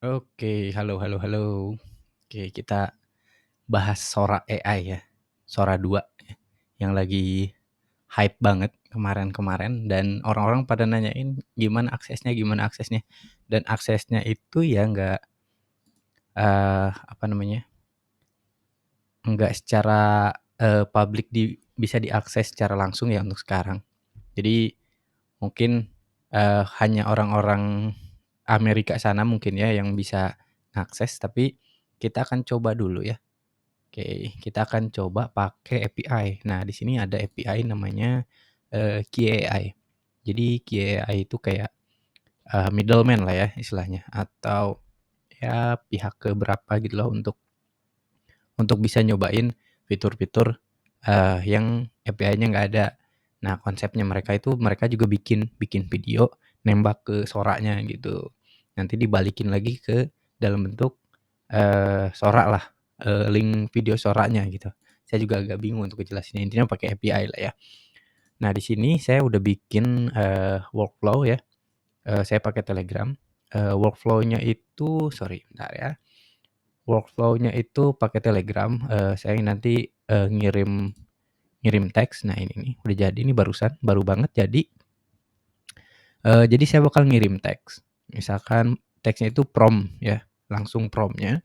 Oke, halo halo halo. Oke, kita bahas Sora AI ya, Sora 2 ya, yang lagi hype banget kemarin-kemarin dan orang-orang pada nanyain gimana aksesnya, dan aksesnya itu ya apa namanya, nggak secara, publik bisa diakses secara langsung ya untuk sekarang. Jadi mungkin, hanya orang-orang Amerika sana mungkin ya yang bisa ngakses, tapi kita akan coba dulu ya. Oke, kita akan coba pakai API. Nah, di sini ada API namanya, QAI. Jadi QAI itu kayak, middleman lah ya istilahnya, atau ya pihak keberapa gitu loh untuk bisa nyobain fitur-fitur, yang API-nya nggak ada. Nah, konsepnya mereka itu mereka juga bikin bikin video nembak ke Soranya gitu. Nanti dibalikin lagi ke dalam bentuk, Sora lah, link video Soranya gitu. Saya juga agak bingung untuk ngejelasinnya, intinya pakai API lah ya. Nah, di sini saya udah bikin, workflow ya, saya pakai Telegram, workflow-nya itu sorry bentar ya. Workflow-nya itu pakai Telegram, saya nanti, ngirim ngirim teks. Nah ini nih udah jadi nih barusan, baru banget jadi. Jadi saya bakal ngirim teks. Misalkan teksnya itu prompt ya, langsung prompt-nya.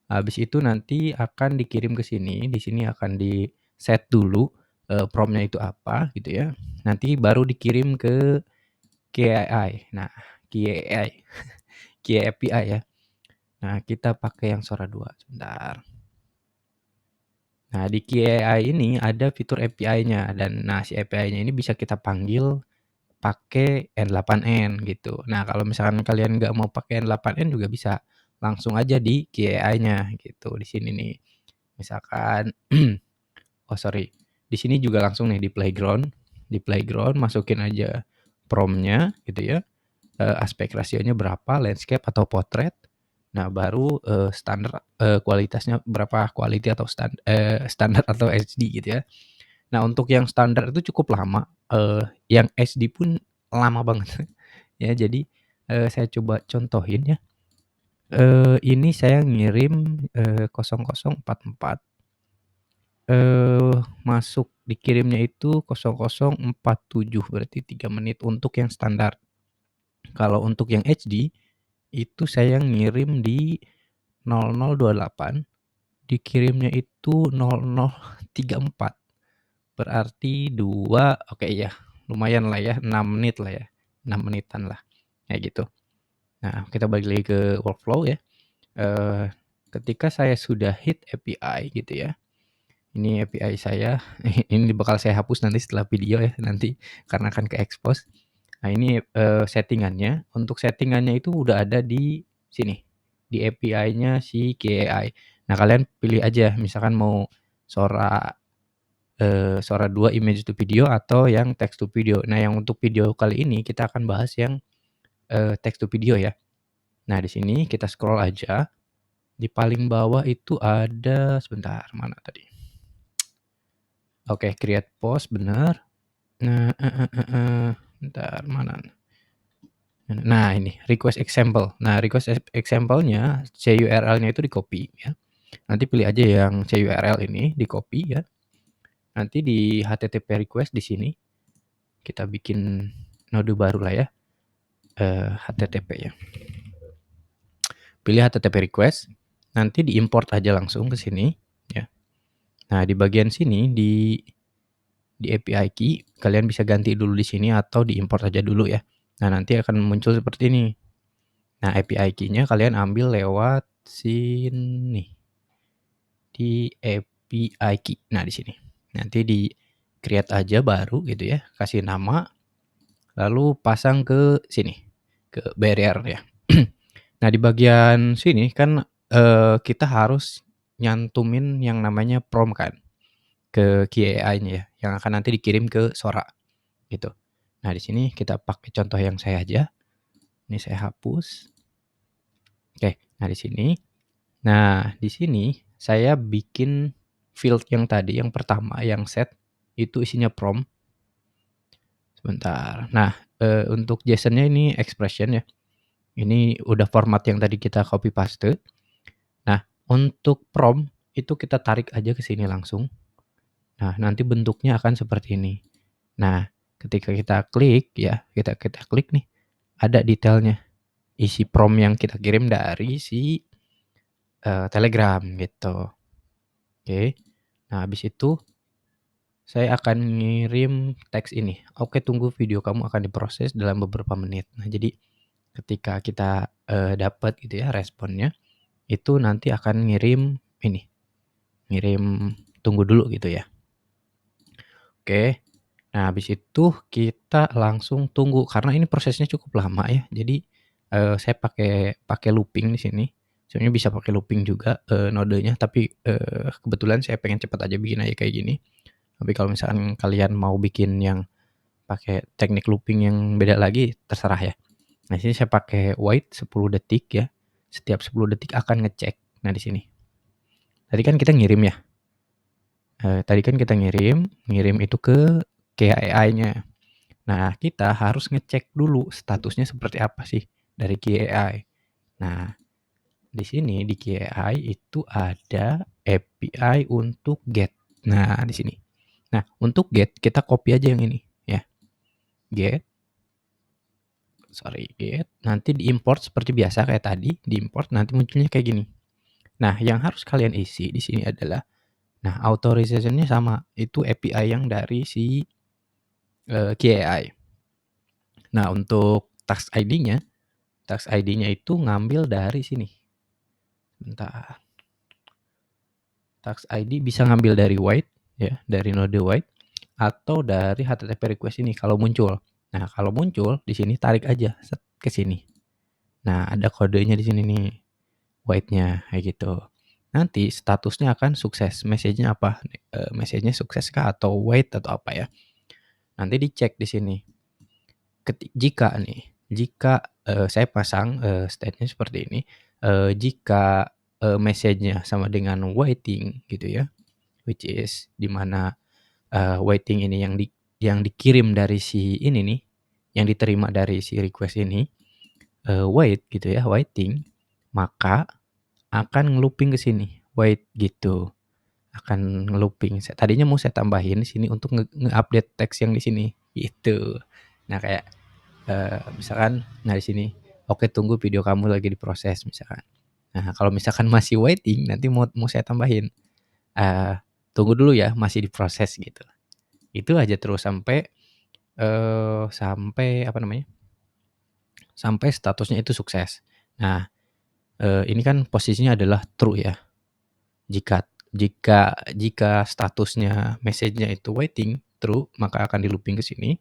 Habis itu nanti akan dikirim ke sini, di sini akan di-set dulu, prompt-nya itu apa gitu ya. Nanti baru dikirim ke KAI. Nah, KAI, KAPI ya. Nah, kita pakai yang Sora 2 sebentar. Nah, di QAI ini ada fitur API-nya dan nah si API-nya ini bisa kita panggil pakai N8N gitu. Nah, kalau misalkan kalian nggak mau pakai N8N juga bisa, langsung aja di QAI-nya gitu, di sini nih. Misalkan oh sorry, di sini juga langsung nih di playground masukin aja prompt-nya gitu ya, aspek rasionya berapa, landscape atau portrait. Nah, baru, standar, kualitasnya berapa, quality atau standar atau HD gitu ya. Nah, untuk yang standar itu cukup lama, yang HD pun lama banget ya. Jadi, saya coba contohin ya. Ini saya ngirim, 0044, masuk dikirimnya itu 0047, berarti 3 menit untuk yang standar. Kalau untuk yang HD, itu saya ngirim di 0028, dikirimnya itu 0034. Berarti oke ya, lumayan lah ya, 6 menit lah ya, 6 menitan lah, kayak gitu. Nah, kita balik lagi ke workflow ya. Eee, Ketika saya sudah hit API gitu ya, ini API saya, ini bakal saya hapus nanti setelah video ya, nanti karena akan ke-expose. Nah ini, settingannya, untuk settingannya itu udah ada di sini, di API-nya si KAI. Nah kalian pilih aja, misalkan mau Sora Sora 2 image to video atau yang text to video. Nah, yang untuk video kali ini kita akan bahas yang, text to video ya. Nah, di sini kita scroll aja, di paling bawah itu ada sebentar, mana tadi? Oke, create post bener. Nah, bentar mana? Nah, ini request example. Nah, request example-nya CURL-nya itu di-copy ya. Nanti pilih aja yang CURL ini, di-copy ya. Nanti di HTTP request di sini kita bikin node baru lah ya. HTTP ya. Pilih HTTP request, nanti diimport aja langsung ke sini ya. Nah, di bagian sini di API key kalian bisa ganti dulu di sini atau diimport aja dulu ya. Nah, nanti akan muncul seperti ini. Nah, API key-nya kalian ambil lewat sini. Di API key. Nah, di sini. Nanti di create aja baru gitu ya, kasih nama lalu pasang ke sini, ke barrier ya. Nah, di bagian sini kan, kita harus nyantumin yang namanya prompt kan, ke KAI-nya ya, yang akan nanti dikirim ke Sora, gitu. Nah, di sini kita pakai contoh yang saya aja, ini saya hapus. Oke, nah di sini. Nah, di sini saya bikin field yang tadi, yang pertama, yang set, itu isinya prompt. Sebentar. Nah, untuk JSON-nya ini expression ya. Ini udah format yang tadi kita copy paste. Nah, untuk prompt itu kita tarik aja ke sini langsung. Nah, nanti bentuknya akan seperti ini. Nah, ketika kita klik ya, kita klik nih, ada detailnya. Isi prompt yang kita kirim dari si Telegram gitu. Oke. Nah, habis itu saya akan ngirim teks ini. Oke, tunggu video kamu akan diproses dalam beberapa menit. Nah, jadi ketika kita dapat gitu ya responnya, itu nanti akan ngirim ini, ngirim tunggu dulu gitu ya. Oke. Nah, habis itu kita langsung tunggu karena ini prosesnya cukup lama ya. Jadi saya pakai pakai looping di sini. Sebenarnya bisa pakai looping juga nodenya, tapi kebetulan saya pengen cepat aja bikin aja kayak gini. Tapi kalau misalkan kalian mau bikin yang pakai teknik looping yang beda lagi, terserah ya. Nah, di sini saya pakai wait 10 detik ya. Setiap 10 detik akan ngecek. Nah, di sini. Tadi kan kita ngirim ya. Tadi kan kita ngirim itu ke KAI-nya. Nah, kita harus ngecek dulu statusnya seperti apa sih dari KAI. Nah, di sini di KAI itu ada API untuk get. Nah, di sini. Nah, untuk get kita copy aja yang ini ya. Get, get. Nanti diimport seperti biasa kayak tadi, diimport nanti munculnya kayak gini. Nah, yang harus kalian isi di sini adalah authorization-nya sama, itu API yang dari si KAI. Nah, untuk tax ID-nya itu ngambil dari sini. Bentar. Tax ID bisa ngambil dari white ya, dari node white atau dari HTTP request ini kalau muncul. Nah, kalau muncul di sini tarik aja set ke sini. Nah, ada kodenya di sini nih. White-nya kayak gitu. Nanti statusnya akan sukses. Message-nya apa? Message-nya sukses kah atau wait atau apa ya? Nanti dicek di sini. Jika saya pasang state-nya seperti ini, jika message-nya sama dengan waiting gitu ya, which is di mana waiting ini yang dikirim dari si ini nih, yang diterima dari si request ini, wait gitu ya, waiting, maka akan nge-looping ke sini, wait gitu, akan nge-looping. Tadinya mau saya tambahin di sini untuk nge-update teks yang di sini, gitu. Nah, kayak misalkan, nah di sini, "Oke, tunggu video kamu lagi diproses," misalkan. Nah, kalau misalkan masih waiting, nanti mau saya tambahin, eee, "Tunggu dulu ya, masih diproses," gitu. Itu aja terus sampai, sampai apa namanya, sampai statusnya itu sukses. Nah, ini kan posisinya adalah true ya. Jika jika statusnya message-nya itu waiting, true, maka akan di-looping ke sini.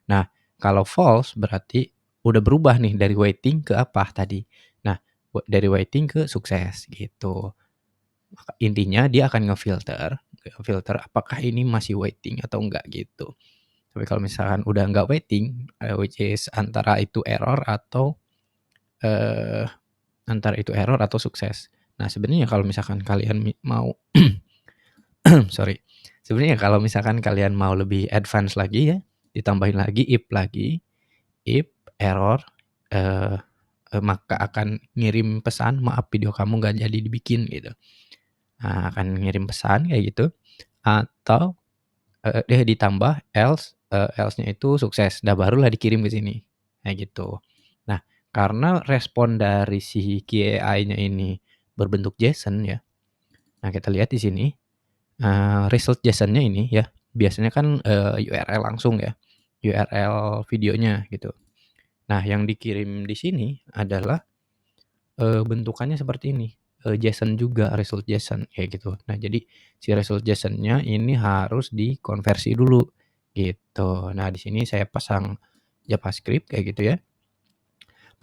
Nah, kalau false berarti udah berubah nih dari waiting ke apa tadi. Nah, dari waiting ke sukses gitu. Maka intinya dia akan ngefilter apakah ini masih waiting atau enggak gitu. Tapi kalau misalkan udah enggak waiting, which is eee, antara itu error atau sukses. Nah, sebenarnya kalau misalkan kalian mau sorry, sebenarnya kalau misalkan kalian mau lebih advance lagi ya, ditambahin lagi if error, eee maka akan ngirim pesan, "Maaf video kamu nggak jadi dibikin," gitu. Nah, akan ngirim pesan kayak gitu atau, ditambah else-nya itu sukses, nah barulah dikirim ke sini, kayak gitu. Nah, karena respon dari si KAI-nya ini berbentuk JSON ya, nah kita lihat di sini, result JSON-nya ini ya, biasanya kan, URL langsung ya, URL videonya gitu. Nah, yang dikirim di sini adalah bentukannya seperti ini, JSON juga, result JSON kayak gitu. Nah, jadi si result JSON-nya ini harus dikonversi dulu gitu. Nah, di sini saya pasang JavaScript kayak gitu ya,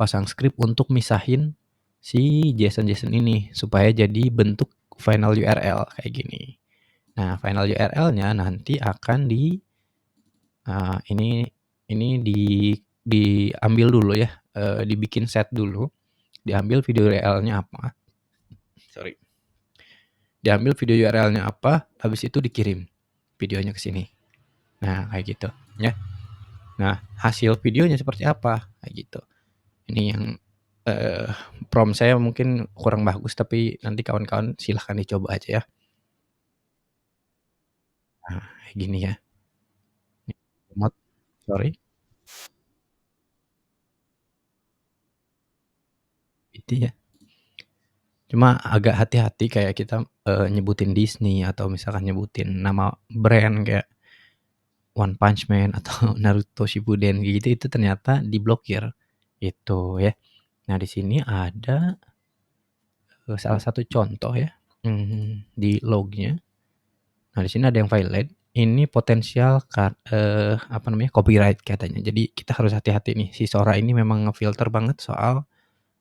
pasang script untuk misahin si JSON-JSON ini supaya jadi bentuk final URL kayak gini. Nah, final URL-nya nanti akan ini diambil dulu ya, dibikin set dulu, diambil video URL-nya apa, sorry. Diambil video URL-nya apa, habis itu dikirim videonya ke sini. Nah, kayak gitu, ya. Nah, hasil videonya seperti apa, kayak gitu. Ini yang eee, prompt saya mungkin kurang bagus, tapi nanti kawan-kawan silahkan dicoba aja ya. Nah, gini ya, mod sorry, itu ya. Cuma agak hati-hati kayak kita, nyebutin Disney atau misalkan nyebutin nama brand kayak One Punch Man atau Naruto Shippuden gitu, itu ternyata diblokir, gitu ya. Nah, di sini ada, salah satu contoh ya, di log-nya. Nah, di sini ada yang violate, ini potensial apa namanya, copyright katanya. Jadi kita harus hati-hati nih, si Sora ini memang ngefilter banget soal,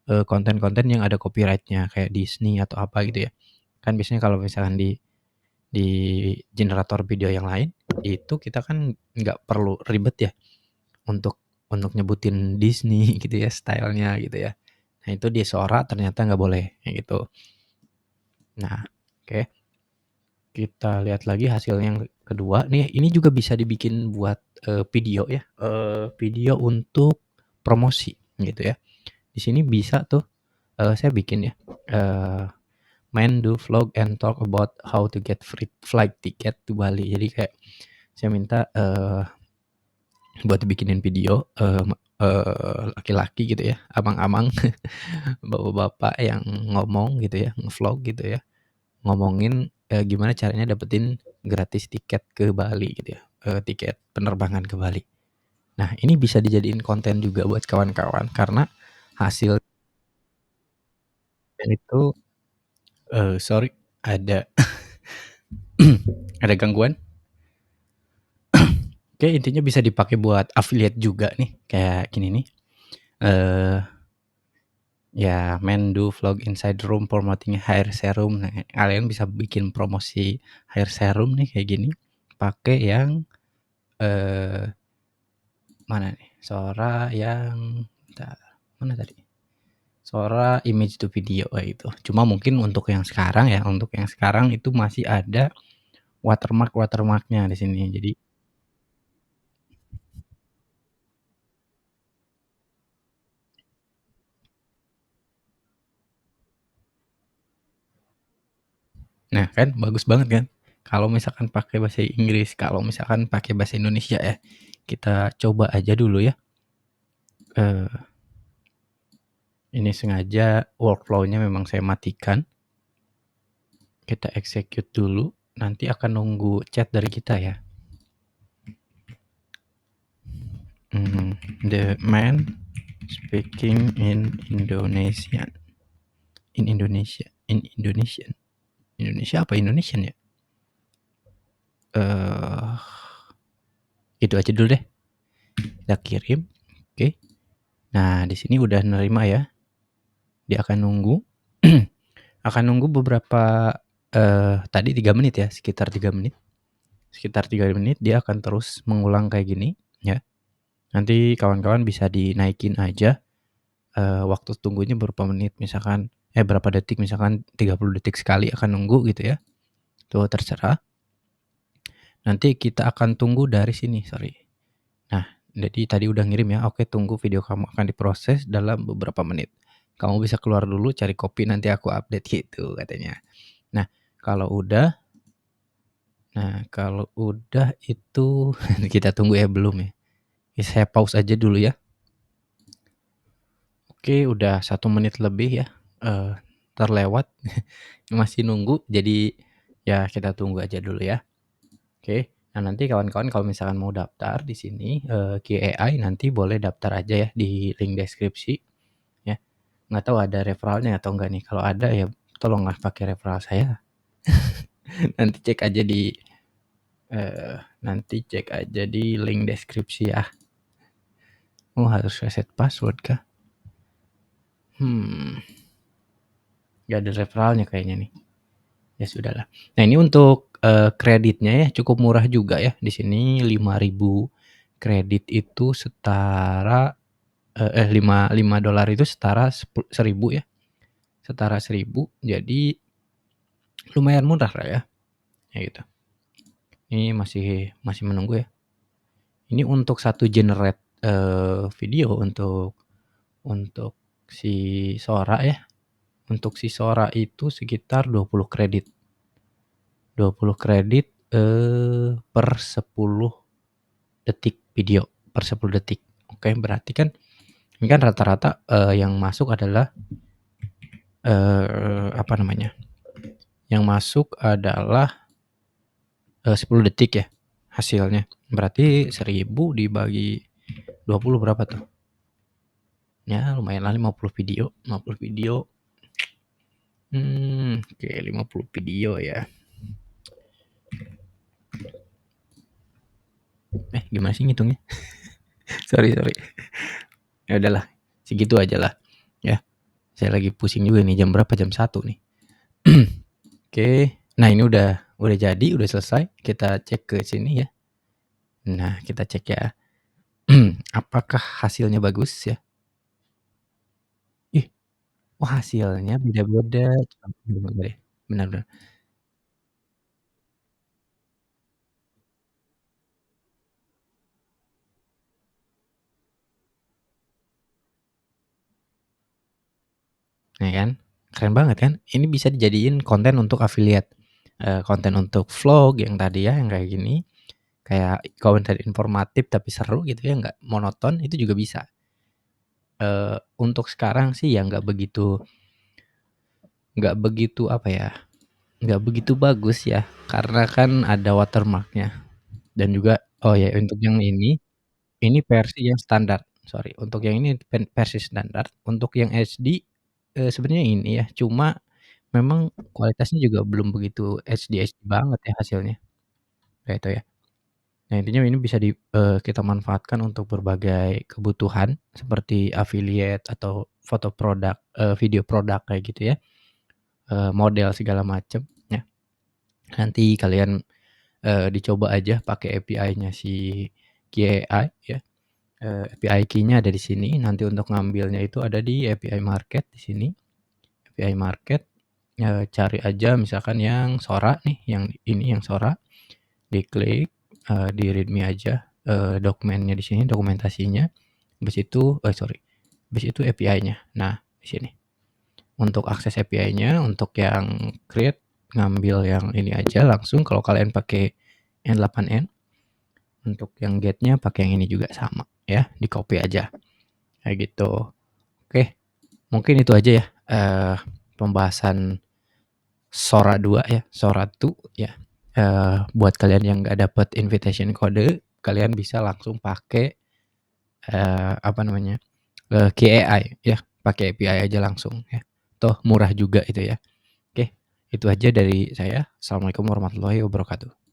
konten-konten yang ada copyright-nya kayak Disney atau apa gitu ya. Kan biasanya kalau misalkan di generator video yang lain, itu kita kan nggak perlu ribet ya untuk nyebutin Disney gitu ya, style-nya gitu ya. Nah, itu di Sora ternyata nggak boleh, kayak gitu. Nah, oke, kita lihat lagi hasil yang kedua nih, ini juga bisa dibikin buat, video ya, video untuk promosi gitu ya. Di sini bisa tuh, saya bikin ya, eee, "Man do vlog and talk about how to get free flight ticket to Bali." Jadi kayak saya minta, buat dibikinin video, laki-laki gitu ya, abang-abang, bapak-bapak yang ngomong gitu ya, nge-vlog gitu ya, ngomongin, gimana caranya dapetin gratis tiket ke Bali gitu ya, tiket penerbangan ke Bali. Nah, ini bisa dijadiin konten juga buat kawan-kawan karena hasilnya itu, sorry ada ada gangguan. Oke, intinya bisa dipakai buat affiliate juga nih, kayak gini nih, eee ya, men do vlog inside room promoting hair serum. Nah, kalian bisa bikin promosi hair serum nih kayak gini, pakai yang, eee, mana nih, Sora yang bentar, mana tadi? Sora image to video, kayak gitu. Cuma mungkin untuk yang sekarang ya, untuk yang sekarang itu masih ada watermark-watermark-nya di sini. Jadi nah kan bagus banget kan, kalau misalkan pakai bahasa Inggris, kalau misalkan pakai bahasa Indonesia ya. Kita coba aja dulu ya, eee ini sengaja workflow-nya memang saya matikan. Kita execute dulu, nanti akan nunggu chat dari kita ya. The man speaking in Indonesian. In Indonesia. In Indonesian. Indonesia apa Indonesian ya? Eh, itu aja dulu deh. Kita kirim. Oke. Nah, di sini udah nerima ya. Dia akan nunggu. Akan nunggu beberapa tadi 3 menit ya, sekitar 3 menit. Sekitar 3 menit dia akan terus mengulang kayak gini ya. Nanti kawan-kawan bisa dinaikin aja, waktu tunggunya berapa menit misalkan berapa detik misalkan 30 detik sekali akan nunggu gitu ya, itu terserah. Nanti kita akan tunggu dari sini, sorry. Nah, jadi tadi udah ngirim ya, oke tunggu video kamu akan diproses dalam beberapa menit. Kamu bisa keluar dulu cari kopi nanti aku update gitu katanya. Nah, kalau udah kalau udah itu kita tunggu ya, belum ya. Saya pause aja dulu ya. Oke, udah 1 menit lebih ya, terlewat, masih nunggu, jadi ya kita tunggu aja dulu ya. Oke, nah nanti kawan-kawan kalau misalkan mau daftar di sini, Q-AI nanti boleh daftar aja ya di link deskripsi ya. Nggak tahu ada referralnya atau enggak nih, kalau ada ya tolonglah pakai referral saya. Nanti cek aja di, nanti cek aja di link deskripsi ya. Oh, harus reset password kah? Hmm, nggak ada referralnya kayaknya nih. Ya sudahlah. Nah ini untuk, kreditnya ya cukup murah juga ya. Di sini 5.000 kredit itu setara, lima dolar itu setara 1.000 ya, setara 1.000 jadi lumayan murah lah ya, ya gitu. Ini masih masih menunggu ya. Ini untuk satu generate, video untuk si Sora ya, untuk si Sora itu sekitar 20 kredit. 20 kredit, per 10 detik video, per 10 detik. Oke, berarti kan ini kan rata-rata, yang masuk adalah, apa namanya, yang masuk adalah, 10 detik ya hasilnya. Berarti 1000 dibagi 20 berapa tuh? Ya lumayan lah 50 video, 50 video. Oke 50 video ya. Gimana sih ngitungnya? Sorry sorry. Ya udahlah, segitu aja lah ya. Saya lagi pusing juga nih, jam berapa? Jam 1 nih. Oke. Nah, ini udah jadi, udah selesai. Kita cek ke sini ya. Nah, kita cek ya. Apakah hasilnya bagus ya? Ih, oh hasilnya beda-beda. Bentar deh. Benar benar. Nah kan, keren banget kan? Ini bisa dijadiin konten untuk affiliate. Konten untuk vlog yang tadi ya, yang kayak gini. Kayak konten informatif tapi seru gitu ya, nggak monoton, itu juga bisa. Untuk sekarang sih ya nggak begitu apa ya, nggak begitu bagus ya, karena kan ada watermark-nya dan juga oh ya untuk yang ini versi yang standar, sorry, untuk yang ini versi standar, untuk yang HD, sebenarnya ini ya, cuma memang kualitasnya juga belum begitu HD-HD banget ya hasilnya, kayak itu ya. Nah intinya ini bisa kita manfaatkan untuk berbagai kebutuhan seperti affiliate atau foto produk, video produk kayak gitu ya, model segala macem ya. Nanti kalian, dicoba aja pakai API-nya si Key.ai ya, API key-nya ada di sini, nanti untuk ngambilnya itu ada di API market di sini, API market, cari aja misalkan yang Sora nih, yang ini yang Sora, diklik, di readme aja, dokumennya di sini, dokumentasinya, habis itu habis itu API-nya. Nah, di sini. Untuk akses API-nya, untuk yang create, ngambil yang ini aja langsung kalau kalian pakai N8N. Untuk yang get-nya pakai yang ini juga sama ya, di-copy aja. Kayak gitu. Oke, mungkin itu aja ya, pembahasan Sora 2 ya, Sora 2 ya. Buat kalian yang nggak dapet invitation code, kalian bisa langsung pakai, apa namanya, Key.ai ya, pakai API aja langsung ya. Toh murah juga itu ya. Oke, itu aja dari saya. Assalamualaikum warahmatullahi wabarakatuh.